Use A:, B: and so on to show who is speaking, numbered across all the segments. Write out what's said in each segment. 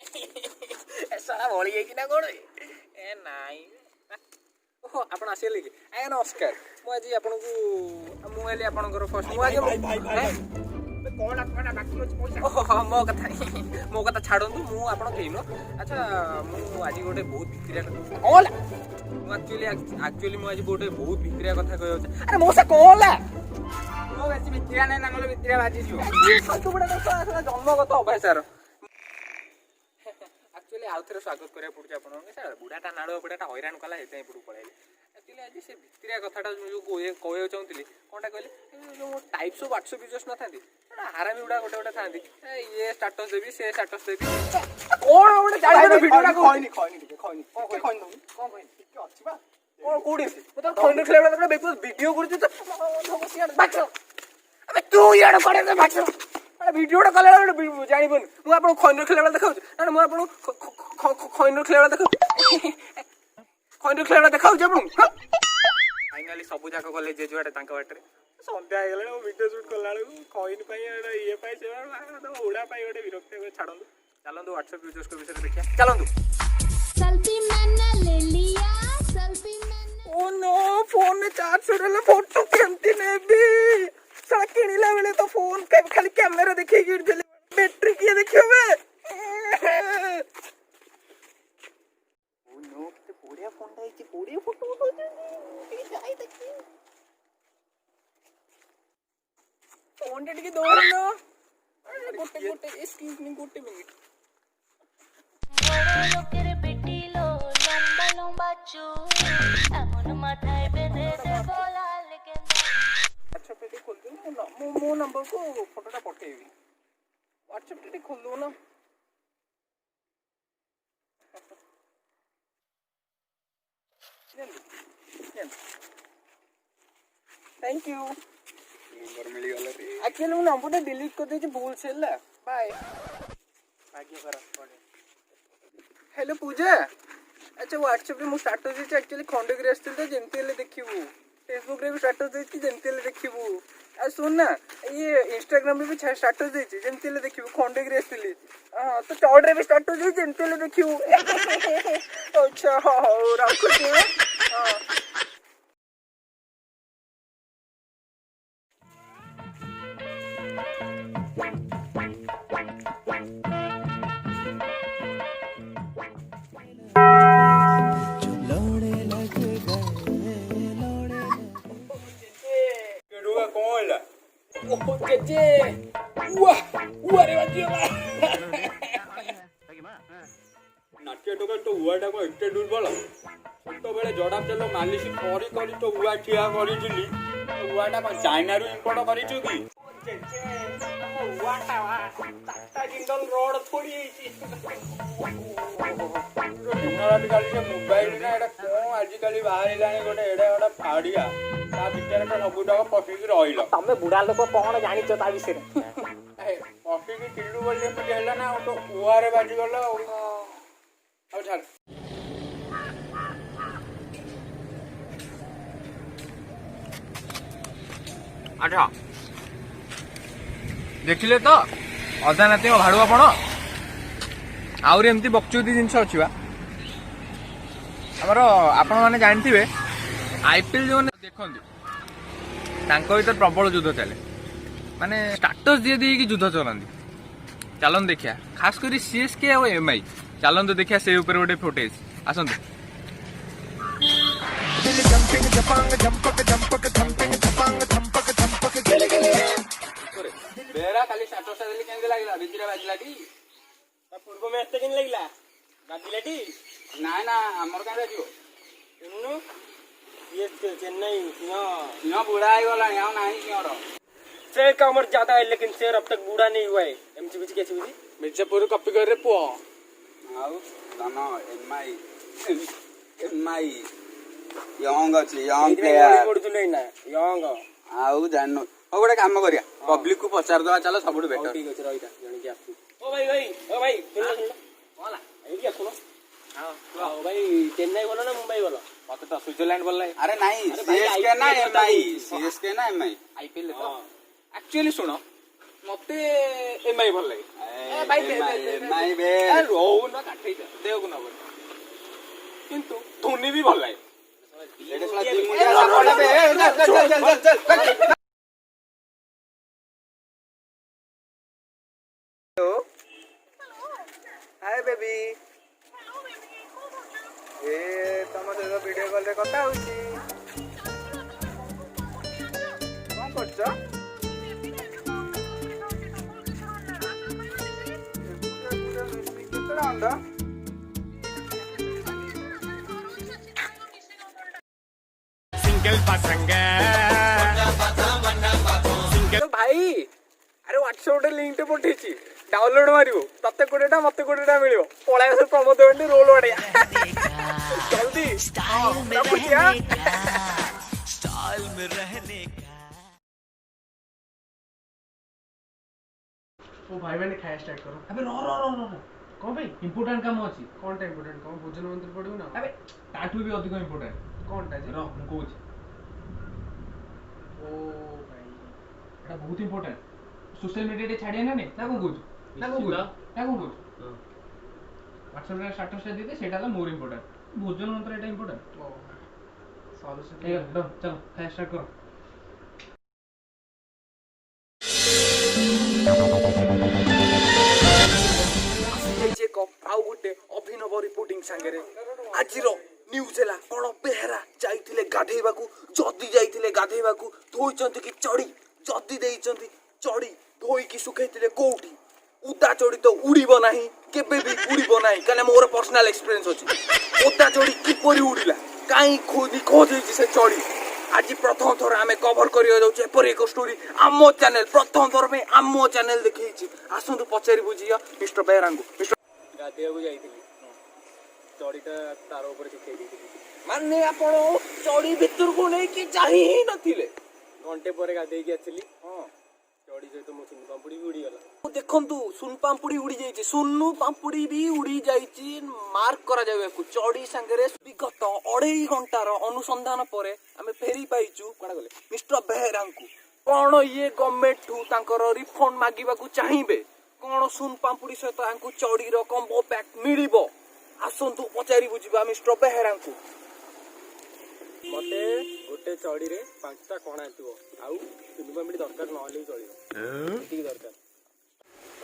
A: सारा भଳି जाइए ना कौन ए नाई ओहो आपण आसिले कि आज्ञा नमस्कार मु आज आपन को मु हेली आपनकर फर्स्ट मु आज मो कथा छाड़ू मु आपन केनो अच्छा मु आज गोटे बहुत भिक्रिया कौन एक्चुअली मु आज गोटे बहुत भिक्रिया कथा कहयो अरे मो से कौन मो बेसी भिक्रिया नै ना नले भिक्रिया भाजी जियो तू बडा जन्मगत अभ्यास यार एक्चुअली आउ थे स्वागत करा पड़े आप बुढ़ाटा नाड़ बुढ़ाटा हैरान कला से पड़ू पड़े एक्चुअली आज से भिक्रिया कथाटा जो कहना चाहूँगी कौनटा कहली जो टाइप्स ऑफ व्हाट्सएप यूजर्स न था हारामी गुड़ा गोटे गोटे था ये स्टाटस देवी से स्टाटस देवी कौन गोटे जाने भिडियोटा कहनी कहनी कोडी तो खंड खेला बेला बेको वीडियो करछ तो अबे तू यार पड़े तो बाच अरे वीडियोटा कले जानिबन मु आपन खंड खेला बेला देखाउ ना मु आपन खंड खेला बेला देखाउ खंड खेला बेला देखाउ आपन फाइनली सब जाक कॉलेज जे जुआटे तांका बाटरे संध्या आइ गेले वीडियो शूट कला कॉइन पाई ये पाई से उड़ा पाई गोटे विरक्ति छाड़ू चलंदु व्हाट्सएप यूजर्स को विषय देखिया चलंदु सेल्फी मैंने ले लिया सेल्फी मैंने ओ नो फोन में चार्ज छोड़ले फोटो केमती नेबी साला किनिला बेले तो फोन खाली कैमरा देखि गिर देले बैटरी के देखियो बे ओ नो ते बढ़िया फोन दा इची बढ़िया फोटो उठो जाई देखि फोन टे के दौड़ लो गोटे गोटे एक्सक्यूज मी गोटे मिनट लोकेर बेटी लो लंबा लंबा चूल एमन माথায় বেঁধে দে বলা लेके व्हाट्सएप पे खोल दो ना मो नंबर को फोटोटा पठेबी व्हाट्सएप पे खोल दो ना थैंक यू नंबर मिल गला रे एक्चुअली मो नंबर डिलीट कर दे भूल से ला बाय भाग्य करा हेलो पूजा अच्छा व्हाट्सएप रे मो स्टेटस दे एक्चुअली खंडगिरी आस्थिल तो जेमती ले देखिबू फेसबुक रे भी स्टेटस दे कि जेमती ले देखिबू आ सुन ना ये इंस्टाग्राम रे भी स्टेटस दे कि जेमती ले देखिबू खंडगिरी आस्थिल हां तो चौड़ रे भी स्टेटस दे जेमती ले देखिबू अच्छा हां रखो हां जे वाह रे बाजीला नाट्य टोका तो हुआटा को एते दुर्बल छोटो बेले जड़ा तेल मालिश करी करी तो हुआ ठिया करी दिली तो हुआटा को चाइना रु इंपोर्ट करी छु की हुआटा वा टाटा जिंदल रोड थोड़ी आइची दिनरात काली मोबाइल ना एटा को आज काली बाहर लानी गोटे एडा एडा फाडिया ता भीतर तो सबुटा पफिक रहिलो तमे बुढ़ा लोक कोन जानि छ ता विषय रे पफिक किल्लू बोलले पे हेला ना तो उहारे बाजी गलो अब छाड़ अच्छा देखिले तो अधा नाती भाड़ू आपण आउरी एमती बक्चुदी जिनस अछि बा हमर आपण माने जानथिबे आईपीएल जो देखंती तांको भीतर प्रबल युद्ध चले माने स्टाटस दिए दी कि युद्ध चलती चलन देखिया खास करी सीएसके और एमआई चलन तो देखिया से ऊपर गोटे फुटेज आसंतु बेरा खाली स्टाटस देली केंदे लागला भितरे बाजलाटी ता पूर्व मैच ते केन लागला बाजलाटी ना ना हमर का जाजियो एनु सीएसके चेन्नई सिंह बूढ़ा आई वाला यहां नहीं सिंहरो शेर का उम्र ज्यादा है लेकिन शेर अब तक बूढ़ा नहीं हुआ है एमसी बीच कैसे हुई मिर्जापुर कॉपी कर रे पुआ आउ दाना एमआई यंग अछि यंग प्लेयर पडुछु नै ना यंग आउ जानो ओ गोटे काम करिया पब्लिक को पचार दवा चलो सबुठ बेटर ठीक अछि रहिता जणी के आसु ओ भाई सुन होला एई के सुनो हां भाई चेन्नई बोलो ना मुंबई बोलो मत तो स्विट्जरलैंड बोल रहे अरे नहीं सीएसके ना एमआई आईपीएल तो एक्चुअली सुनो मते एमआई बोल रहे भाई
B: ନାଇଁ ବେ
A: ରୋଉନ କାଠେଇଟା ଦେହକୁ ନବ କିନ୍ତୁ ଧୋନି ବି ଭଲ ଲାଗେ
B: ଏଟା ଶଳା ଦି ମୁଣ୍ଡିଆ ସାପଟା ବେ ଚାଲ
A: हेलो हाय बेबी ए तुम सहित वीडियो कॉल रे कथा होची कौन करछ केतरा अंडा
C: सिंगल पसंग
A: भाई अरे व्हाट्सएप गोटे लिंक टे पठेछि डाउनलोड मारिबो तते कोडेटा मते कोडेटा मिलिबो पळाय से प्रमोद वेंडी रोल वडिया जल्दी
C: स्टाइल में रहने का
D: ओ भाई मैंने खाया स्टार्ट करो।
E: अबे रो रो रो रो कौन भाई इंपोर्टेंट काम अछि
D: कौन टा इम्पोर्टेंट कौन भोजन मंत्र पड़ियो ना
E: अबे ताठू भी अधिक इंपोर्टेंट
D: कौन टा जे
E: रो मु कहूछ
D: ओ भाई
E: एटा बहुत इंपोर्टेंट सोशल मीडिया रे छाडिया ना नहीं ना को कहूछ ना को कहूछ व्हाट्सएप रे स्टेटस दे दे सेटा ला मोर इंपोर्टेंट भोजन मंत्र एटा इंपोर्टेंट
D: ओ सॉल्यूशन
E: ए चलो खाया स्टार्ट करो
A: आउ गोटे अभिनव रिपोर्टिंग सांगे आज न्यूज है कौन बेहरा जाइथिले गाधेइबाकू जदी जाइथिले गाधेइबाकू धोइचंती कि चढ़ी जदी देइचंती चढ़ी धोइकी सुखैथिले कोउठी उदा चढ़ी तो उड़ीबो नाही केबे भी उड़ीबो नाही काले मोर पर्सनल एक्सपीरियंस अछि उदा चढ़ी किपरि उड़ीला काई खोदी खोज होइछि से चढ़ी आज प्रथम थर आमे कवर करियो जाउछे एपरि एक स्टोरी आमो चैनल प्रथम थर में आमो चैनल देखैछि आसंतु पचारि बुझिया मिस्टर बेहरांगू मिस्टर
F: गाधेइବାକୁ ଯାଇଥିଲି ଚଢ଼ିଟା ତାର ଉପରେ ଶୁଖେଇ ଦେଇଥିଲି
A: माने आपण चढ़ी भितर को नहीं कि जाही ही नथिले
F: घंटे ପରେ ଗାଧେଇକି ଆସିଲି ହଁ ଚଢ଼ି ସହିତ ମୋ ସୁନ ପାମ୍ପୁଡ଼ି ବି ଉଡ଼ିଗଲା
A: देखंतु सुन पाम्पुड़ी उड़ी जाइछि सुन्नु पाम्पुड़ी भी उड़ी जाइछि मार्क करा जायकु चढ़ी संगरे विगत 2.5 घंटार अनुसंधान परे हमें फेरी पाइछु कोना गले मिस्टर बेहरांकू कोन ये गवर्नमेंट ठू तांकर रिफंड मागिबाकू चाहिबे कोन सुन पाम्पुड़ी सहित आंकू चढ़ी रो कॉम्बो पैक मिलिबो आसंतु पचारि बुझिबा मिस्टर बेहरांकू
F: ମତେ ଗୋଟେ ଚଢ଼ିରେ 5ଟା କଣା ଥିବ ଆଉ ସୁନ ପାମ୍ପୁଡ଼ି ଦରକାର ନହେଲେ ବି ଚଳିବ ଏତିକି ଦରକାର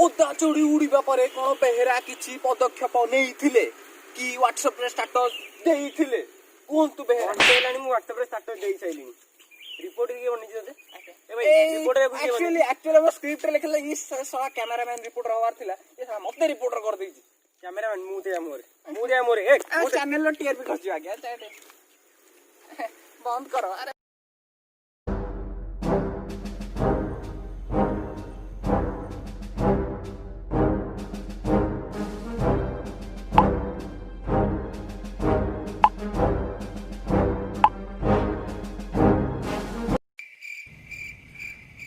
A: ओदा चढ़ी उड़ीबा परे कोन बेहरा किछि पदक्षेप नेइथिले कि व्हाट्सएप रे स्टेटस देइथिले कोंतु बेहरा
F: ହେଲାଣି ମୁଁ WhatsApp ରେ ଷ୍ଟାଟସ୍ ଦେଇ ସାଇଲିଣି रिपोर्ट के बनिଛି ତତେ ଏ ଭାଇ रिपोर्ट रे बुझियो
A: एक्चुअली वो स्क्रिप्ट रे लिखले ई साला कैमरामैन रिपोर्टर हवार थिला ए साला मते रिपोर्टर कर देइछि
F: कैमरामैन मु दे मोरे ए
A: चैनल लो टीआरपी खर्च आ गया बंद करो अरे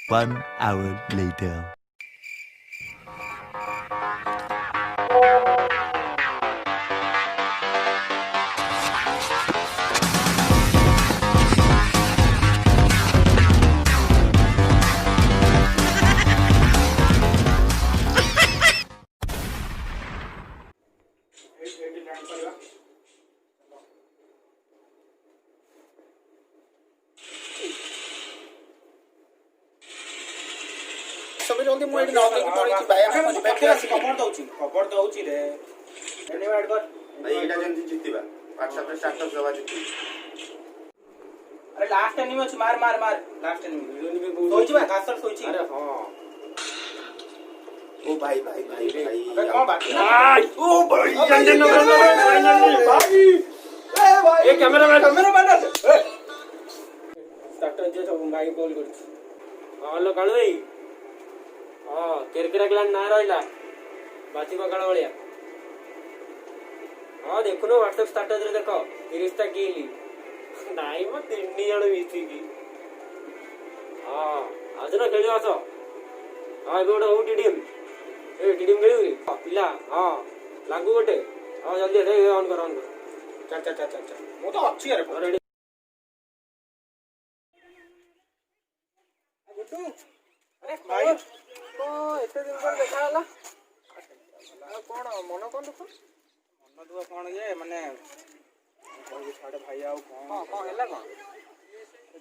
C: One hour later.
B: ସବୁ ଜଲ୍ଦି ମୁଁ ଏଠି ନଗେଇକି ପଳେଇଛି ଭାଇ ଆମେ ଦେଖିବା ଖବର ଦଉଛି ରେ
F: ଡିଭାଇଡ୍ କର
B: ଭାଇ ଏଇଟା ଯେମିତି ଜିତିବା WhatsApp ରେ ସ୍ଟାଟସ୍ ଦେବା ଜିତି
A: अरे लास्ट एनिमी ଅଛି मार मार मार लास्ट एनिमी सोइछि बा कासर सोइछि
F: अरे हां
B: ओ भाई भाई भाई भाई
A: अबे कौन बाकी
B: ओ भाई
A: भाई
F: ए कैमरामैन
A: स्टार्टर जे सब भाई कॉल करछि
F: हेलो कालू भाई हां केरकेरा ग्लान ना रहिला बाची पकाळ भलिया हां देखुनो WhatsApp स्टेटस रे देखो 30 टा गेली नाइ म 3 जण मिसी की हां आज ना खेलियो आसो हां एबे गोटे ओटी टीम ए टीम खेलियो रे पिला हां लागू गोटे हां जल्दी रे ऑन कर चल चल चल चल
A: मो तो अछि रे
F: रेडी
A: गुड्डू अरे भाई तो एते दिन पर देखा हला ମନ କ'ଣ ଦୁଃଖ?
B: ମନ ଦୁଃଖ କ'ଣ ଯେ ମାନେ କହିବି ଛାଡ଼େ ଭାଇ ଆଉ
A: କ'ଣ ହେଲା କ'ଣ?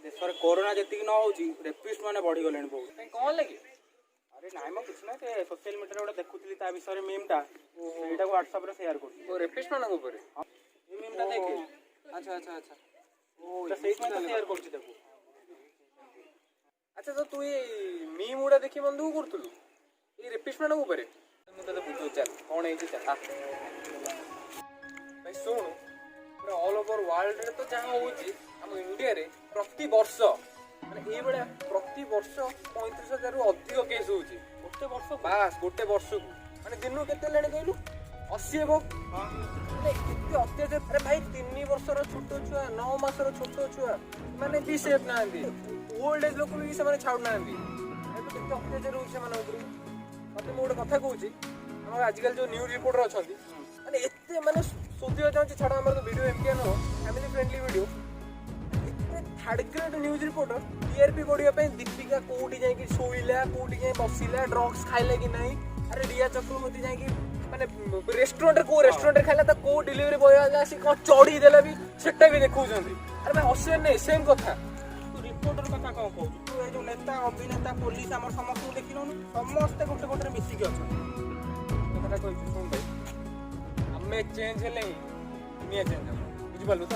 B: ଦେଶରେ କୋରୋନା ଯେତିକି ନ ହେଉଛି ରେପିଷ୍ଟ ମାନେ ବଢ଼ିଗଲେଣି ବହୁତ।
A: କାଇଁ କ'ଣ ହେଲା କି?
B: ଆରେ ନାଇଁ ମ କିଛି ନାହିଁ, ସେ ସୋସିଆଲ ମିଡ଼ିଆରେ ଗୋଟେ ଦେଖୁଥିଲି ତା ବିଷୟରେ ମିମ୍ଟା, ସେଇଟାକୁ ହ୍ୱାଟ୍ସଆପ୍ରେ ସେୟାର କରୁଛି।
A: ଓ ରେପିଷ୍ଟ ମାନଙ୍କ ଉପରେ?
B: ଏ ମିମ୍ଟା ଦେଖେ,
A: ଆଚ୍ଛା
B: ସେଇଥିପାଇଁ ତ ସେୟାର କରୁଛି ତାକୁ।
A: ଆଚ୍ଛା ତ ତୁ ଏଇ ମିମ୍ ଗୁଡ଼ା ଦେଖି ମନ ଦୁଃଖ କରୁଥିଲୁ ଏଇ ରେପିଷ୍ଟ ମାନଙ୍କ ଉପରେ? ମୁଁ ତତେ ବୁଝାଉଛି ଚାଲ କ'ଣ ହେଇଛି ଚାଲ। ଭାଇ ଶୁଣୁ, ପୁରା ଅଲ୍ ଓଭର ୱାର୍ଲଡରେ ତ ଯାହା ହେଉଛି ଆମ ଇଣ୍ଡିଆରେ ପ୍ରତିବର୍ଷ ମାନେ ଏଇଭଳିଆ ପ୍ରତିବର୍ଷ 35,000ରୁ ଅଧିକ କେସ୍ ହେଉଛି ଗୋଟେ ବର୍ଷ। ବାସ୍ ଗୋଟେ ବର୍ଷକୁ ମାନେ ଦିନକୁ କେତେ ହେଲାଣି କହିଲୁ? 80 ହେବ। ମାନେ ଏତେ ଅତ୍ୟାଚାର। ଆରେ ଭାଇ 3 ବର୍ଷର ଛୋଟ ଛୁଆ, 9 ମାସର ଛୋଟ ଛୁଆ ମାନେ ବି ସେଫ୍ ନାହାନ୍ତି। ଓଲ୍ଡ ଏଜ୍ ଲୋକ ବି ସେମାନେ ଛାଡ଼ୁନାହାନ୍ତି। ଏବେ କେତେ ଅତ୍ୟାଚାର ହେଉଛି ସେମାନଙ୍କ ଉପରକୁ। ମତେ ମୁଁ ଗୋଟେ କଥା କହୁଛି, ଆମର ଆଜିକାଲି ଯୋଉ ନ୍ୟୁଜ୍ ରିପୋର୍ଟର ଅଛନ୍ତି ମାନେ ଏତେ ମାନେ ଶୋଧିବା ଚାହୁଁଛି, ଛାଡ଼ ଆମର ତ ଭିଡ଼ିଓ ଏମିତିଆ ନୁହଁ, ଫ୍ୟାମିଲି ଫ୍ରେଣ୍ଡଲି ଭିଡ଼ିଓ। ଏତେ third grade news reporter TRP ବଢ଼ିବା ପାଇଁ ଦୀପିକା କୋଉଠି ଯାଇକି ଶୋଇଲା, କୋଉଠି ଯାଇ ବସିଲା, ଡ୍ରଗ୍ସ ଖାଇଲା କି ନାହିଁ, ଆରେ ରିୟା ଚକ୍ରବର୍ତ୍ତୀ ଯାଇକି ମାନେ ରେଷ୍ଟୁରାଣ୍ଟରେ କୋଉ ରେଷ୍ଟୁରାଣ୍ଟରେ ଖାଇଲା, ତା କୋଉ ଡେଲିଭରି ବୟ ଆସି କ'ଣ ଚଢ଼ି ଦେଲା ବି ସେଟା ବି ଦେଖାଉଛନ୍ତି। ଆରେ ଭାଇ ହସିବାର ନାହିଁ, ସେମ୍ କଥା।
B: ତୁ ରିପୋର୍ଟର କଥା କ'ଣ କହୁଛୁ? ତୁ ଏଇ ଯୋଉ ନେତା, ଅଭିନେତା, ପୋଲିସ ଆମର ସମସ୍ତଙ୍କୁ ଦେଖିଲୁନି, ସମସ୍ତେ ଗୋଟେ ଗୋଟେରେ ମିଶିକି ଅଛନ୍ତି।
A: କଥାଟା କହିଛୁ ଶୁଣ ଭାଇ, ଆମେ ଚେଞ୍ଜ ହେଲେ ହିଁ ଦୁନିଆ ଚେଞ୍ଜ ହେବ, ବୁଝିପାରିଲୁ ତ?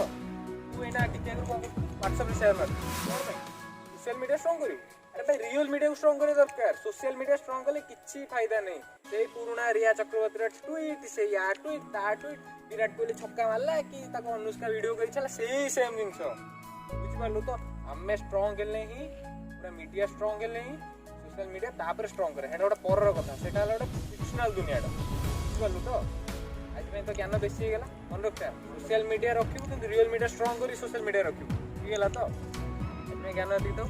A: ତୁ ଏଇନା ଟିକେ ଆଗରୁ କ'ଣ କରୁଛୁ? ହ୍ୱାଟ୍ସଆପ୍ରେ ସେୟାର ମାର। କ'ଣ ପାଇଁ? ସୋସିଆଲ ମିଡ଼ିଆ ଷ୍ଟ୍ରଙ୍ଗ କରିବୁ। ଆରେ ଭାଇ ରିଅଲ ମିଡ଼ିଆକୁ ଷ୍ଟ୍ରଙ୍ଗ କରିବା ଦରକାର। ସୋସିଆଲ ମିଡ଼ିଆ ଷ୍ଟ୍ରଙ୍ଗ କଲେ କିଛି ଫାଇଦା ନାହିଁ। ସେଇ ପୁରୁଣା ରିୟା ଚକ୍ରବର୍ତ୍ତୀର ଟ୍ୱିଟ୍, ସେଇ ୟା ଟ୍ୱିଟ୍, ତା ଟ୍ୱିଟ୍, ବିରାଟ କୋହଲି ଛକା ମାରିଲା କି ତାକୁ ଅନୁଷ୍କା ଭିଡ଼ିଓ କରି ଛାଡ଼ିଲା, ସେଇ ସେମ୍ ଜିନିଷ, ବୁଝିପାରିଲୁ ତ? ଆମେ ଷ୍ଟ୍ରଙ୍ଗ ହେଲେ ହିଁ, ପୁରା ମିଡ଼ିଆ ଷ୍ଟ୍ରଙ୍ଗ ହେଲେ ହିଁ ସୋସିଆଲ ମିଡ଼ିଆ ତାପରେ ଷ୍ଟ୍ରଙ୍ଗ କରେ। ସେଇଟା ଗୋଟେ ପରର କଥା, ସେଇଟା ହେଲା ଗୋଟେ ଫିକ୍ସନାଲ ଦୁନିଆଟା, ବୁଝିପାରିଲୁ ତ? ଆଜିପାଇଁ ତ ଜ୍ଞାନ ବେଶୀ ହେଇଗଲା, ମନେ ରଖିଥା। ସୋସିଆଲ ମିଡ଼ିଆ ରଖିବୁ କିନ୍ତୁ ରିଅଲ ମିଡ଼ିଆ ଷ୍ଟ୍ରଙ୍ଗ କରି ସୋସିଆଲ ମିଡ଼ିଆ ରଖିବୁ, ହେଇଗଲା ତ? ଏଥିପାଇଁ ଜ୍ଞାନ ଏତିକି ତ।